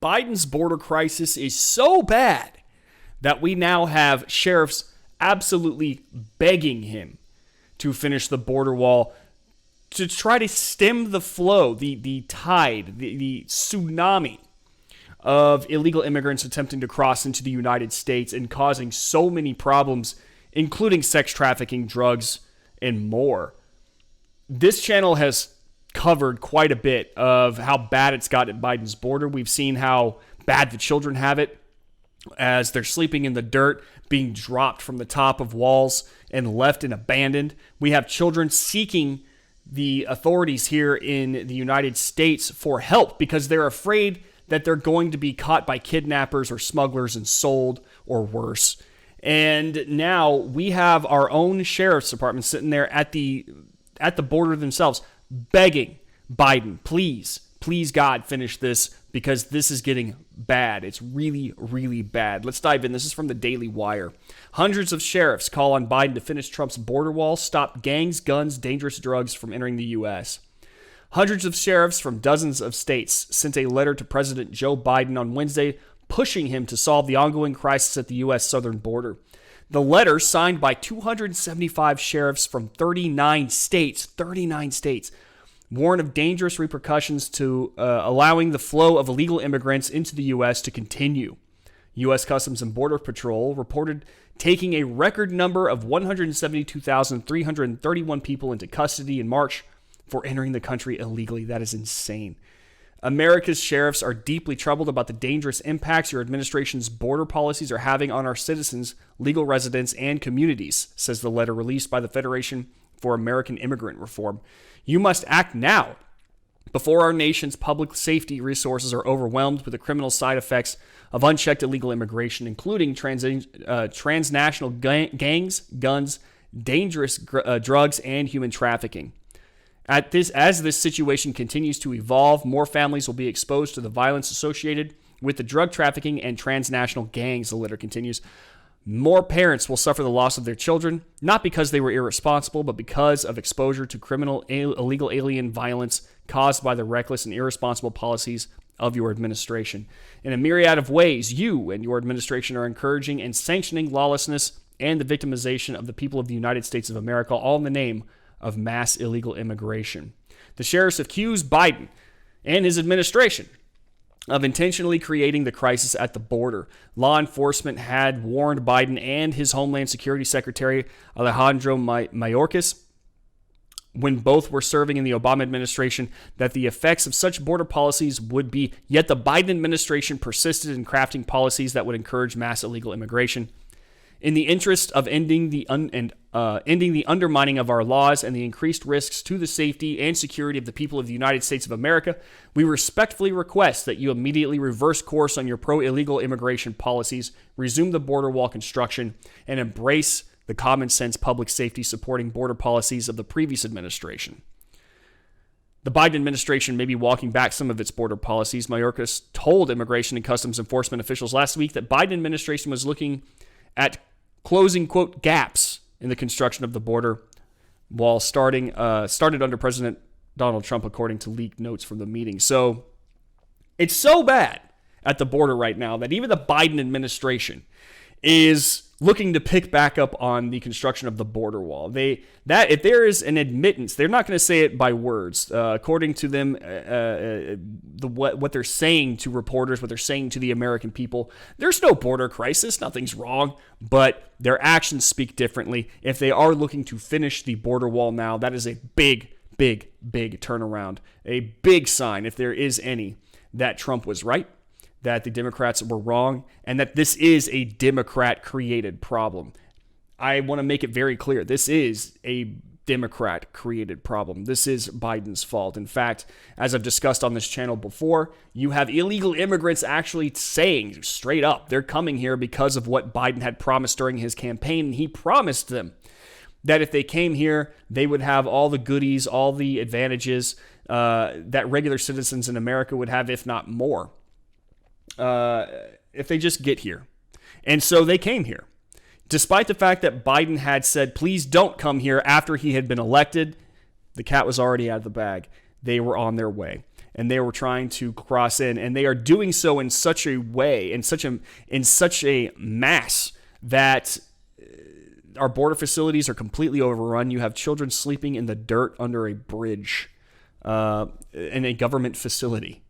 Biden's border crisis is so bad that we now have sheriffs absolutely begging him to finish the border wall to try to stem the flow, the tide, the tsunami of illegal immigrants attempting to cross into the United States and causing so many problems, including sex trafficking, drugs, and more. This channel has covered quite a bit of how bad it's got at Biden's border. We've seen how bad the children have it as they're sleeping in the dirt, being dropped from the top of walls and left and abandoned. We have children seeking the authorities here in the United States for help because they're afraid that they're going to be caught by kidnappers or smugglers and sold or worse. And now we have our own sheriff's department sitting there at the border themselves begging Biden, please God, finish this because this is getting bad. It's really, really bad. Let's dive in. This is from the Daily Wire. Hundreds of sheriffs call on Biden to finish Trump's border wall, stop gangs, guns, dangerous drugs from entering the U.S. Hundreds of sheriffs from dozens of states sent a letter to President Joe Biden on Wednesday pushing him to solve the ongoing crisis at the U.S. southern border. The letter, signed by 275 sheriffs from 39 states, warn of dangerous repercussions to allowing the flow of illegal immigrants into the U.S. to continue. U.S. Customs and Border Patrol reported taking a record number of 172,331 people into custody in March for entering the country illegally. That is insane. America's sheriffs are deeply troubled about the dangerous impacts your administration's border policies are having on our citizens, legal residents, and communities, says the letter released by the Federation for American Immigrant Reform. You must act now before our nation's public safety resources are overwhelmed with the criminal side effects of unchecked illegal immigration, including transnational gangs, guns, dangerous drugs, and human trafficking. As this situation continues to evolve, more families will be exposed to the violence associated with the drug trafficking and transnational gangs, the letter continues. More parents will suffer the loss of their children, not because they were irresponsible, but because of exposure to criminal, illegal alien violence caused by the reckless and irresponsible policies of your administration. In a myriad of ways, you and your administration are encouraging and sanctioning lawlessness and the victimization of the people of the United States of America, all in the name of mass illegal immigration. The sheriffs accuse Biden and his administration of intentionally creating the crisis at the border. Law enforcement had warned Biden and his Homeland Security Secretary Alejandro Mayorkas, when both were serving in the Obama administration, that the effects of such border policies would be, yet the Biden administration persisted in crafting policies that would encourage mass illegal immigration. In the interest of ending the undermining of our laws and the increased risks to the safety and security of the people of the United States of America, we respectfully request that you immediately reverse course on your pro-illegal immigration policies, resume the border wall construction, and embrace the common sense public safety supporting border policies of the previous administration. The Biden administration may be walking back some of its border policies. Mayorkas told Immigration and Customs Enforcement officials last week that Biden administration was looking at closing, quote, gaps in the construction of the border wall started under President Donald Trump, according to leaked notes from the meeting. So it's so bad at the border right now that even the Biden administration is looking to pick back up on the construction of the border wall. If there is an admittance, they're not going to say it by words. According to them, what they're saying to reporters, what they're saying to the American people, there's no border crisis, nothing's wrong, but their actions speak differently. If they are looking to finish the border wall now, that is a big, big, big turnaround, a big sign, if there is any, that Trump was right, that the Democrats were wrong, and that this is a Democrat-created problem. I want to make it very clear. This is a Democrat-created problem. This is Biden's fault. In fact, as I've discussed on this channel before, you have illegal immigrants actually saying straight up they're coming here because of what Biden had promised during his campaign. And he promised them that if they came here, they would have all the goodies, all the advantages that regular citizens in America would have, if not more. If they just get here. And so they came here. Despite the fact that Biden had said, please don't come here after he had been elected, the cat was already out of the bag. They were on their way. and they were trying to cross in, and they are doing so in such a way, in such a mass that our border facilities are completely overrun. You have children sleeping in the dirt under a bridge in a government facility,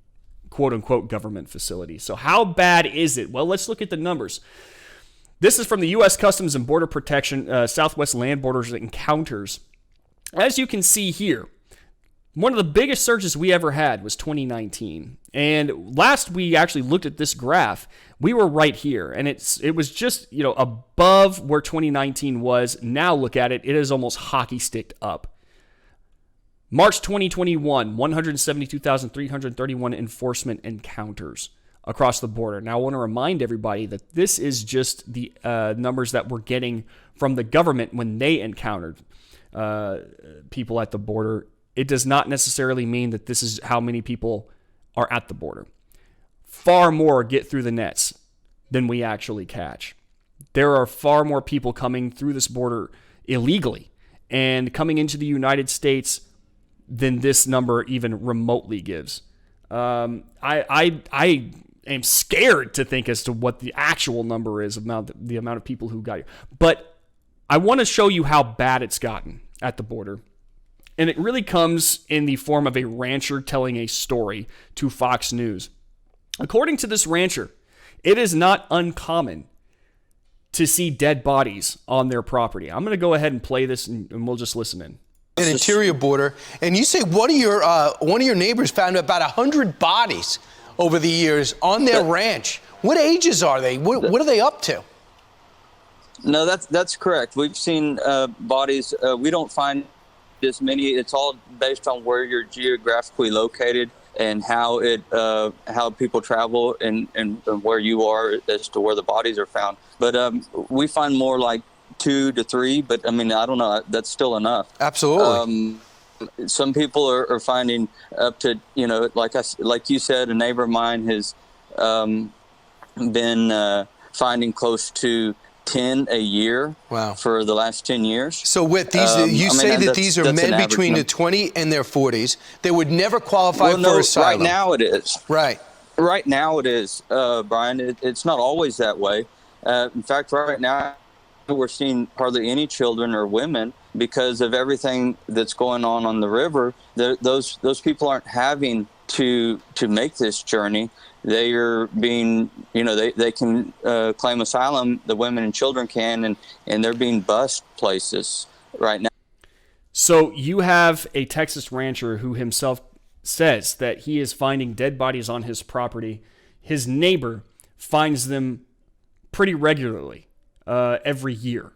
quote unquote government facility. So how bad is it? Well, let's look at the numbers. This is from the U.S. Customs and Border Protection Southwest Land Borders Encounters. As you can see here, one of the biggest surges we ever had was 2019. And last we actually looked at this graph, we were right here. And it was just, above where 2019 was. Now look at it. It is almost hockey sticked up. March 2021, 172,331 enforcement encounters across the border. Now, I want to remind everybody that this is just the numbers that we're getting from the government when they encountered people at the border. It does not necessarily mean that this is how many people are at the border. Far more get through the nets than we actually catch. There are far more people coming through this border illegally and coming into the United States than this number even remotely gives. I am scared to think as to what the actual number is, the amount of people who got here. But I want to show you how bad it's gotten at the border. And it really comes in the form of a rancher telling a story to Fox News. According to this rancher, it is not uncommon to see dead bodies on their property. I'm going to go ahead and play this, and we'll just listen in. An interior border, and you say one of your neighbors found about 100 bodies over the years on their ranch. What ages are they? What are they up to? No, that's correct. We've seen bodies. We don't find as many. It's all based on where you're geographically located and how people travel and where you are as to where the bodies are found. But we find more like 2 to 3, but I mean, I don't know. That's still enough. Absolutely. Some people are finding up to, like you said, a neighbor of mine has been finding close to 10 a year. Wow. For the last 10 years. So with these, you say that these are men between the 20 and their 40s. They would never qualify for asylum. Right now it is. Right. Right now it is, Brian. It's not always that way. In fact, right now, we're seeing hardly any children or women because of everything that's going on the river. Those people aren't having to make this journey. They are being, they can claim asylum. The women and children can, and they're being bused places right now. So you have a Texas rancher who himself says that he is finding dead bodies on his property. His neighbor finds them pretty regularly. Every year.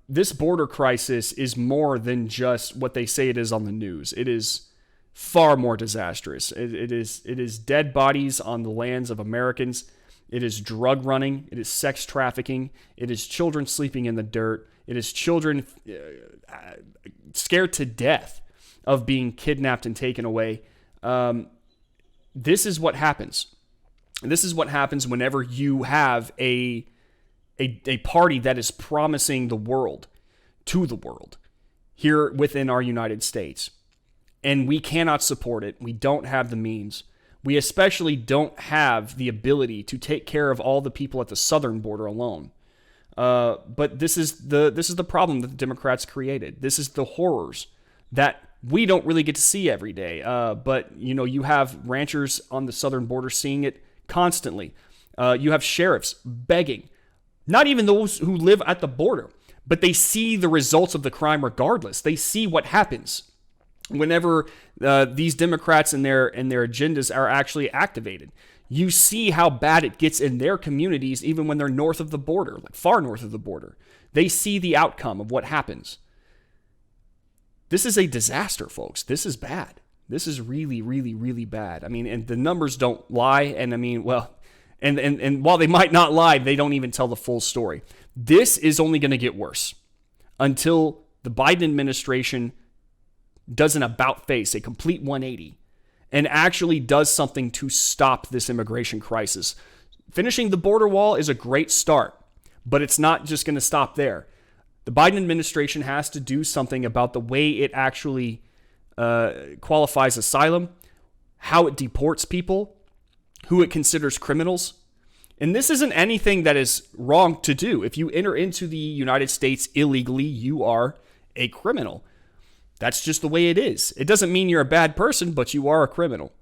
This border crisis is more than just what they say it is on the news. It is far more disastrous. It is dead bodies on the lands of Americans. It is drug running. It is sex trafficking. It is children sleeping in the dirt. It is children scared to death of being kidnapped and taken away. This is what happens. This is what happens whenever you have a party that is promising the world to the world here within our United States. And we cannot support it. We don't have the means. We especially don't have the ability to take care of all the people at the southern border alone. But this is the problem that the Democrats created. This is the horrors that we don't really get to see every day. But you have ranchers on the southern border seeing it constantly. You have sheriffs begging. Not even those who live at the border, but they see the results of the crime regardless. They see what happens whenever these Democrats and their agendas are actually activated. You see how bad it gets in their communities, even when they're north of the border, like far north of the border. They see the outcome of what happens. This is a disaster, folks. This is bad. This is really, really, really bad. I mean, and the numbers don't lie. And I mean, well, And while they might not lie, they don't even tell the full story. This is only going to get worse until the Biden administration does an about-face, a complete 180, and actually does something to stop this immigration crisis. Finishing the border wall is a great start, but it's not just going to stop there. The Biden administration has to do something about the way it actually qualifies asylum, how it deports people, who it considers criminals. And this isn't anything that is wrong to do. If you enter into the United States illegally, you are a criminal. That's just the way it is. It doesn't mean you're a bad person, but you are a criminal.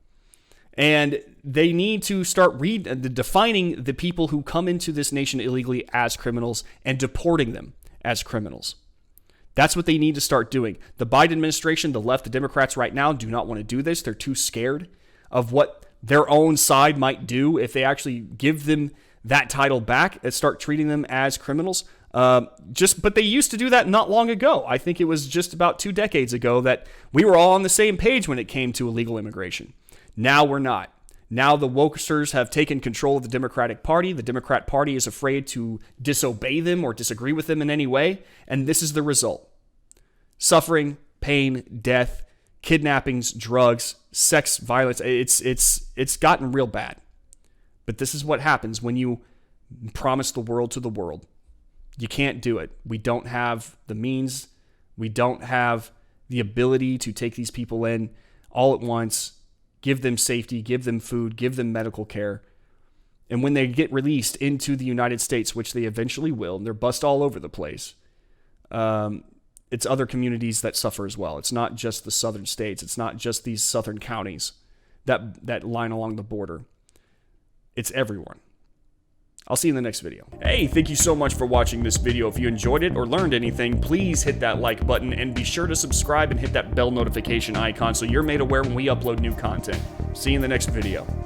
And they need to start defining the people who come into this nation illegally as criminals and deporting them as criminals. That's what they need to start doing. The Biden administration, the left, the Democrats right now do not want to do this. They're too scared of what their own side might do if they actually give them that title back and start treating them as criminals. But they used to do that not long ago. I think it was just about 2 decades ago that we were all on the same page when it came to illegal immigration. Now we're not. Now the wokesters have taken control of the Democratic Party. The Democrat Party is afraid to disobey them or disagree with them in any way. And this is the result. Suffering, pain, death, kidnappings, drugs, sex, violence. It's gotten real bad. But this is what happens when you promise the world to the world. You can't do it. We don't have the means. We don't have the ability to take these people in all at once, give them safety, give them food, give them medical care. And when they get released into the United States, which they eventually will, and they're bussed all over the place, it's other communities that suffer as well. It's not just the southern states. It's not just these southern counties that line along the border. It's everyone. I'll see you in the next video. Hey, thank you so much for watching this video. If you enjoyed it or learned anything, please hit that like button and be sure to subscribe and hit that bell notification icon so you're made aware when we upload new content. See you in the next video.